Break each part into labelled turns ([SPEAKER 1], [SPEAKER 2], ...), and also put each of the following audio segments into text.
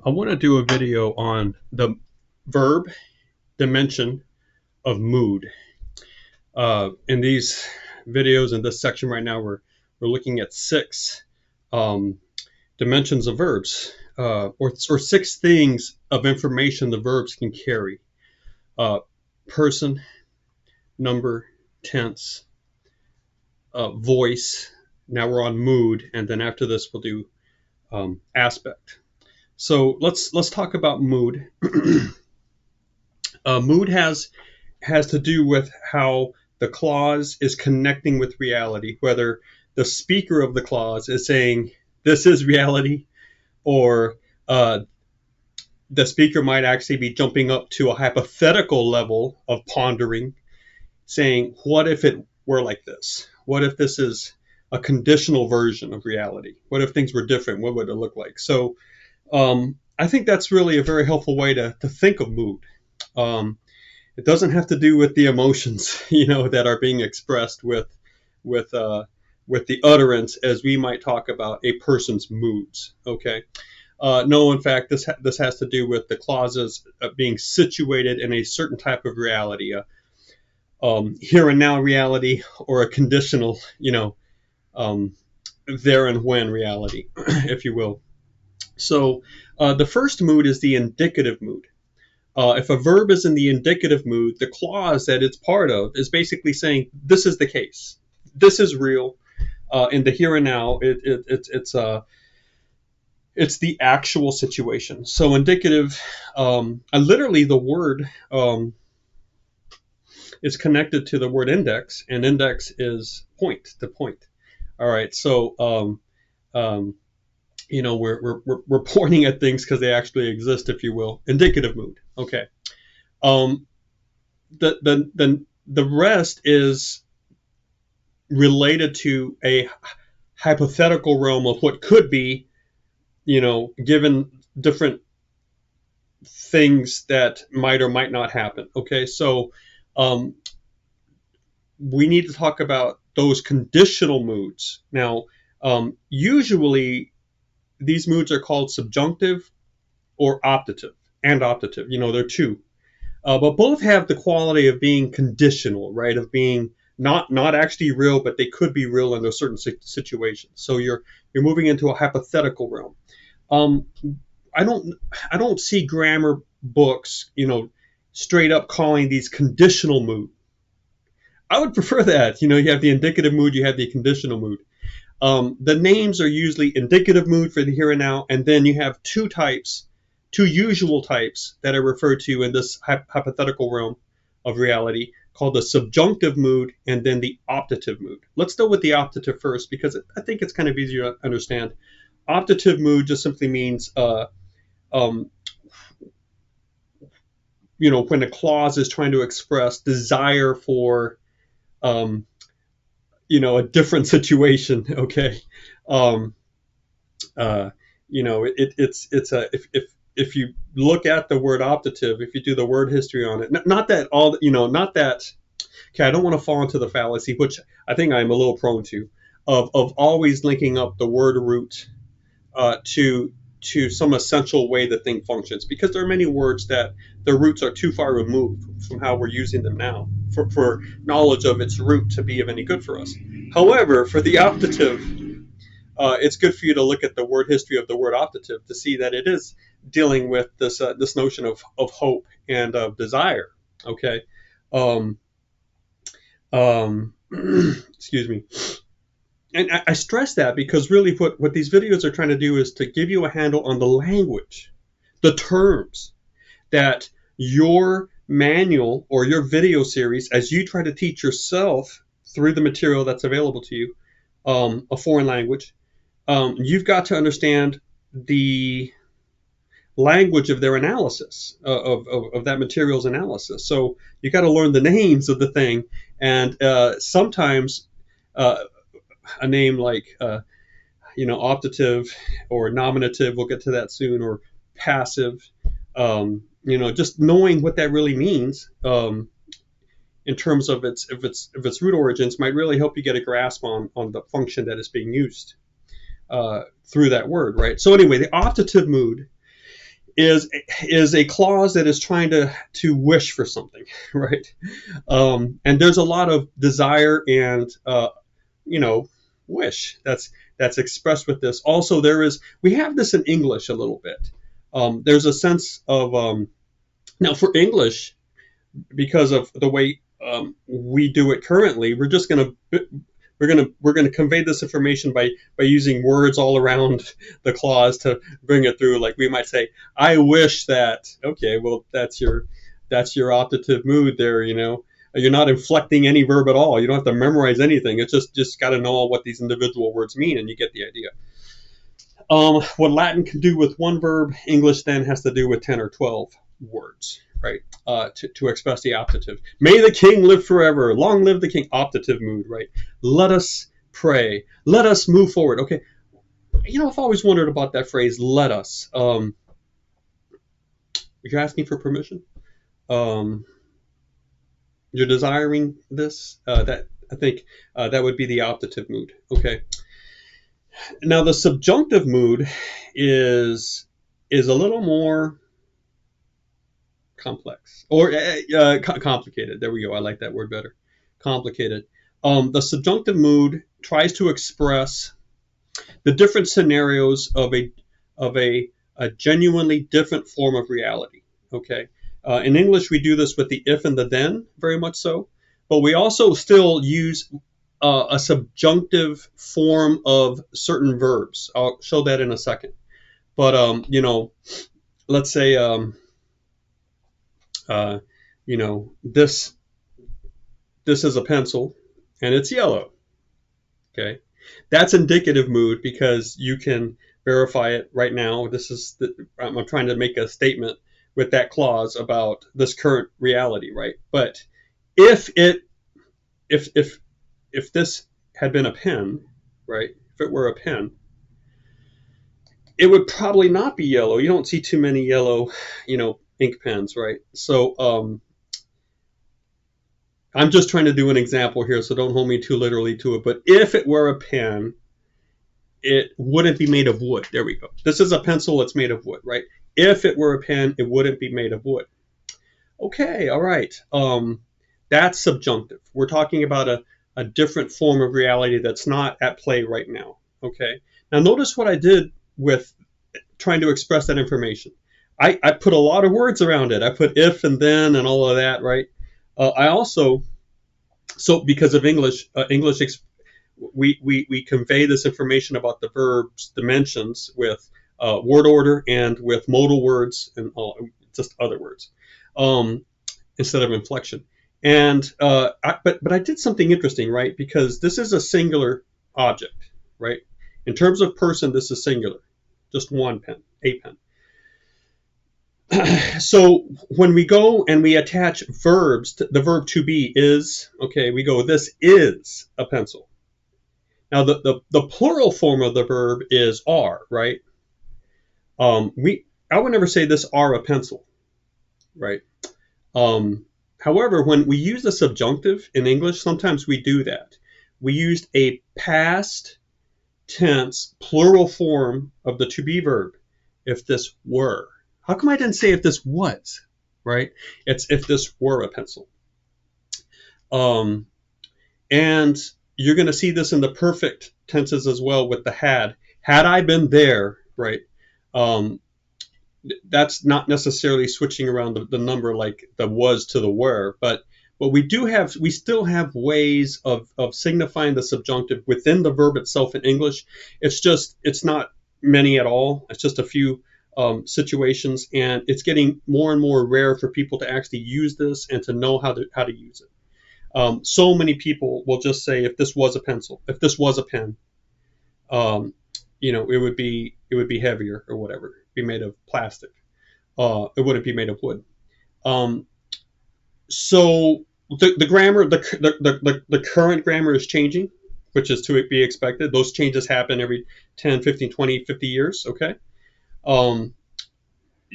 [SPEAKER 1] I want to do a video on the verb dimension of mood. In these videos, in this section right now, we're looking at six um, dimensions of verbs, or six things of information the verbs can carry: person, number, tense, voice. Now we're on mood, and then after this we'll do aspect. So let's talk about mood. Mood has to do with how the clause is connecting with reality, whether the speaker of the clause is saying this is reality, or the speaker might actually be jumping up to a hypothetical level of pondering, saying, what if it were like this? What if this is a conditional version of reality? What if things were different? What would it look like? So I think that's really a very helpful way to think of mood. It doesn't have to do with the emotions, that are being expressed with the utterance, as we might talk about a person's moods. Okay. No, in fact, this has to do with the clauses being situated in a certain type of reality, here and now reality, or a conditional, there and when reality, if you will. So the first mood is the indicative mood. If a verb is in the indicative mood, the clause that it's part of is basically saying this is the case, this is real. In the here and now, it's the actual situation. So indicative, literally the word is connected to the word index, and index is point to point. All right, so we're pointing at things because they actually exist, if you will. Indicative mood. Okay. The rest is related to a hypothetical realm of what could be, given different things that might or might not happen. Okay, so we need to talk about those conditional moods. Now, usually these moods are called subjunctive or optative, and optative. They're two. But both have the quality of being conditional, right? Of being not actually real, but they could be real under certain situations. So you're moving into a hypothetical realm. I don't see grammar books, straight up calling these conditional mood. I would prefer that. You have the indicative mood, you have the conditional mood. The names are usually indicative mood for the here and now, and then you have two usual types that are referred to in this hypothetical realm of reality, called the subjunctive mood and then the optative mood. Let's deal with the optative first, because I think it's kind of easier to understand. Optative mood just simply means when a clause is trying to express desire for a different situation. Okay. If you look at the word optative, if you do the word history on it, not that, okay, I don't want to fall into the fallacy, which I think I'm a little prone to, of always linking up the word root to some essential way the thing functions, because there are many words that their roots are too far removed from how we're using them now for knowledge of its root to be of any good for us. However, for the optative, it's good for you to look at the word history of the word optative to see that it is dealing with this notion of hope and of desire. Okay. Excuse me. And I stress that because really what these videos are trying to do is to give you a handle on the language, the terms that your manual or your video series, as you try to teach yourself through the material that's available to you, a foreign language, you've got to understand the language of their analysis, of that material's analysis. So you got to learn the names of the thing, and sometimes a name like optative or nominative, we'll get to that soon, or passive, just knowing what that really means in terms of its root origins might really help you get a grasp on the function that is being used through that word, right? So anyway, the optative mood is a clause that is trying to wish for something, right? And there's a lot of desire and you know wish that's expressed with this. Also, we have this in English a little bit. There's a sense of now for English, because of the way we do it currently, we're gonna convey this information by using words all around the clause to bring it through. Like we might say, "I wish that." Okay, well that's your optative mood there. You're not inflecting any verb at all. You don't have to memorize anything. It's just got to know what these individual words mean, and you get the idea. What Latin can do with one verb, English then has to do with 10 or 12 words, right? To express the optative. May the king live forever. Long live the king. Optative mood, right? Let us pray. Let us move forward. Okay. I've always wondered about that phrase, let us. You're asking for permission. You're desiring this. That I think that would be the optative mood. Okay. Now the subjunctive mood is a little more complex or complicated. There we go. I like that word better. Complicated. The subjunctive mood tries to express the different scenarios of a genuinely different form of reality. Okay. In English, we do this with the if and the then, very much so, but we also still use a subjunctive form of certain verbs. I'll show that in a second. But let's say this is a pencil and it's yellow. Okay, that's indicative mood because you can verify it right now. I'm trying to make a statement with that clause about this current reality, right? But if this had been a pen, right? If it were a pen, it would probably not be yellow. You don't see too many yellow, ink pens, right? So I'm just trying to do an example here, so don't hold me too literally to it. But if it were a pen, it wouldn't be made of wood. There we go. This is a pencil that's made of wood, right? If it were a pen, it wouldn't be made of wood. Okay, all right. That's subjunctive. We're talking about a different form of reality that's not at play right now. Okay. Now notice what I did with trying to express that information. I put a lot of words around it. I put if and then and all of that, right? I also, so because of English, we convey this information about the verb's dimensions with word order and with modal words and just other words instead of inflection. And but I did something interesting, right? Because this is a singular object, right? In terms of person, this is singular, just one pen, a pen. So when we go and we attach verbs, the verb to be is, okay, we go, this is a pencil. Now the plural form of the verb is are, right? I would never say this are a pencil, right? However, when we use the subjunctive in English, sometimes we do that. We used a past tense plural form of the to be verb, if this were. How come I didn't say if this was, right? It's if this were a pencil. And you're going to see this in the perfect tenses as well with the had. Had I been there, right? That's not necessarily switching around the number like the was to the were, but we still have ways of signifying the subjunctive within the verb itself in English. It's not many at all. It's just a few situations, and it's getting more and more rare for people to actually use this and to know how to use it. So many people will just say, if this was a pencil, if this was a pen, it would be heavier or whatever, be made of plastic. It wouldn't be made of wood. So the grammar, the current grammar is changing, which is to be expected. Those changes happen every 10, 15, 20, 50 years. Okay.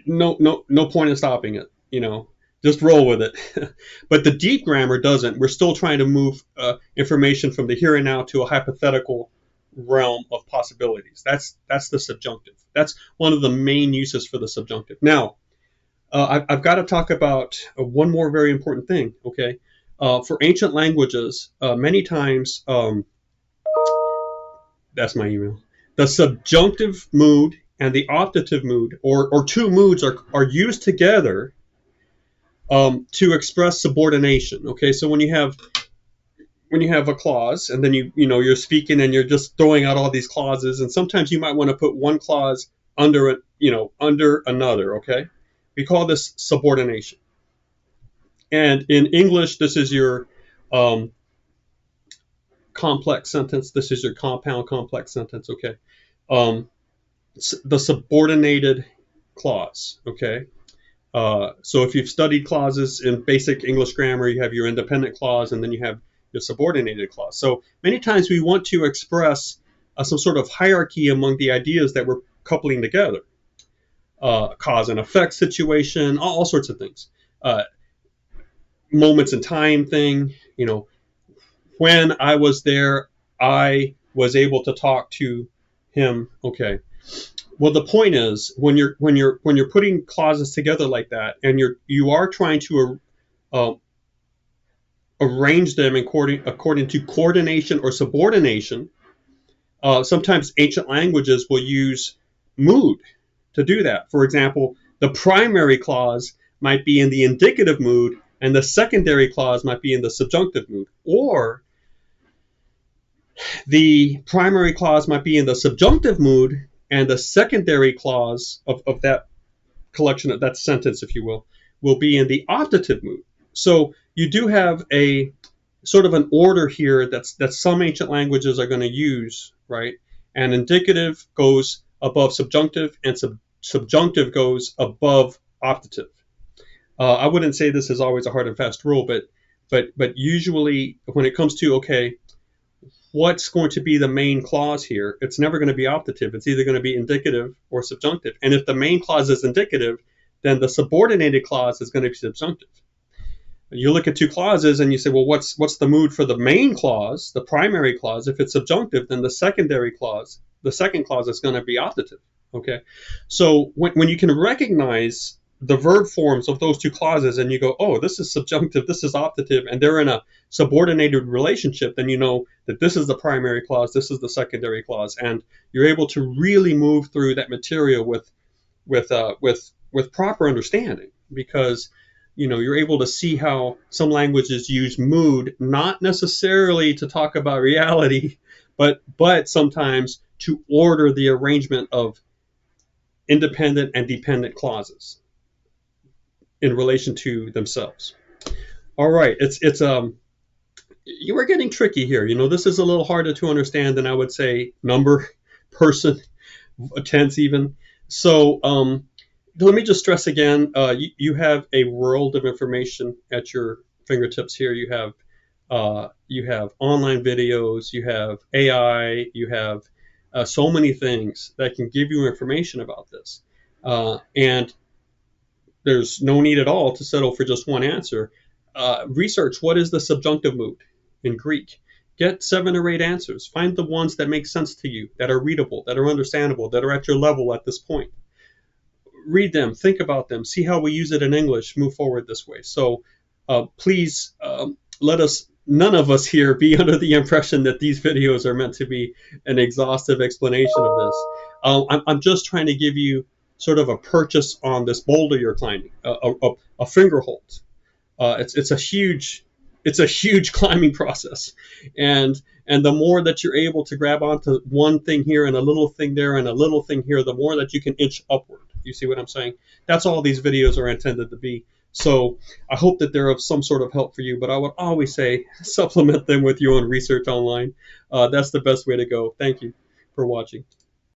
[SPEAKER 1] No point in stopping it. Just roll with it. But the deep grammar doesn't. We're still trying to move information from the here and now to a hypothetical realm of possibilities. That's the subjunctive. That's one of the main uses for the subjunctive. Now, I've got to talk about one more very important thing. Okay, for ancient languages, many times that's my email. The subjunctive mood and the optative mood, or two moods, are used together to express subordination. Okay, so when you have a clause, and then you're speaking and you're just throwing out all these clauses, and sometimes you might want to put one clause under under another. Okay, we call this subordination. And in English, this is your complex sentence. This is your compound complex sentence. Okay, the subordinated clause. Okay. So if you've studied clauses in basic English grammar, you have your independent clause and then you have your subordinated clause. So many times we want to express some sort of hierarchy among the ideas that we're coupling together. Cause and effect situation, all sorts of things. Moments in time thing, when I was there, I was able to talk to him. Okay. Well, the point is when you're putting clauses together like that, and you are trying to arrange them according to coordination or subordination. Sometimes ancient languages will use mood to do that. For example, the primary clause might be in the indicative mood, and the secondary clause might be in the subjunctive mood, or the primary clause might be in the subjunctive mood, and the secondary clause of that collection, of that sentence, if you will be in the optative mood. So you do have a sort of an order here that some ancient languages are going to use, right? And indicative goes above subjunctive, and subjunctive goes above optative. I wouldn't say this is always a hard and fast rule, but usually when it comes to, okay, what's going to be the main clause here? It's never going to be optative. It's either going to be indicative or subjunctive. And if the main clause is indicative, then the subordinated clause is going to be subjunctive. You look at two clauses and you say, well, what's the mood for the main clause, the primary clause? If it's subjunctive, then the second clause is going to be optative. Okay, so when you can recognize the verb forms of those two clauses, and you go, oh, this is subjunctive, this is optative, and they're in a subordinated relationship, then you know that this is the primary clause, this is the secondary clause, and you're able to really move through that material with proper understanding, because you're able to see how some languages use mood not necessarily to talk about reality, but sometimes to order the arrangement of independent and dependent clauses in relation to themselves. All right, you are getting tricky here. This is a little harder to understand than I would say number, person, tense even. So let me just stress again, you have a world of information at your fingertips here. You have online videos, you have AI, you have so many things that can give you information about this. And there's no need at all to settle for just one answer. Research, what is the subjunctive mood in Greek? Get 7 or 8 answers. Find the ones that make sense to you, that are readable, that are understandable, that are at your level at this point. Read them, think about them, see how we use it in English, move forward this way. So please none of us here be under the impression that these videos are meant to be an exhaustive explanation of this. I'm just trying to give you sort of a purchase on this boulder you're climbing, a finger hold. It's a huge climbing process, and the more that you're able to grab onto one thing here and a little thing there and a little thing here, the more that you can inch upward. You see what I'm saying? That's all these videos are intended to be. So I hope that they're of some sort of help for you, but I would always say supplement them with your own research online. That's the best way to go. Thank you for watching.